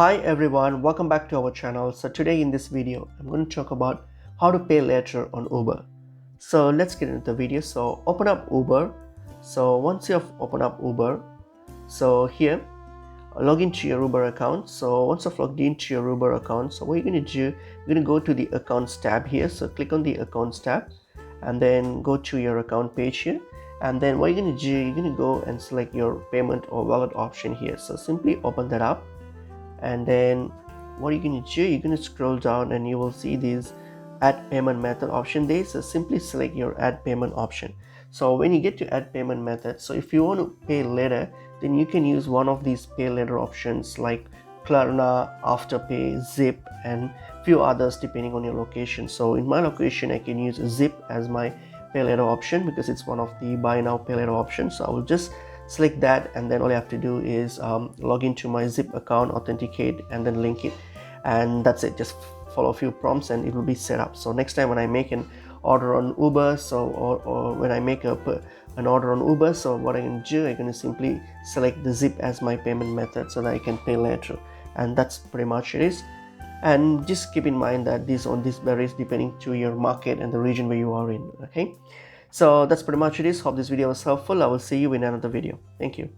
Hi everyone, welcome back to our channel. So today in this video I'm going to talk about how to pay later on Uber. So let's get into the video. So open up Uber. So once you have opened up Uber, so here log into your Uber account. So once you've logged into your Uber account, so what you're going to do, you're going to go to the accounts tab here. So click on the accounts tab and then go to your account page here. And then what you're going to do, you're going to go and select your payment or wallet option here. So simply open that up, and then what you're going to do, you're going to scroll down and you will see this add payment method option there. So simply select your add payment option. So when you get to add payment method, so if you want to pay later, then you can use one of these pay later options like Klarna, Afterpay, Zip, and few others depending on your location. So in my location I can use Zip as my pay later option because it's one of the buy now pay later options. So I will just select that, and then all I have to do is log into my Zip account, authenticate, and then link it, and that's it. Just follow a few prompts and it will be set up. So next time when I make an order on Uber, or when I make an order on Uber, so what I can do, I'm going to simply select the Zip as my payment method so that I can pay later, and that's pretty much it is. And just keep in mind that this varies depending to your market and the region where you are in. Okay, so that's pretty much it is. Hope this video was helpful. I will see you in another video. Thank you.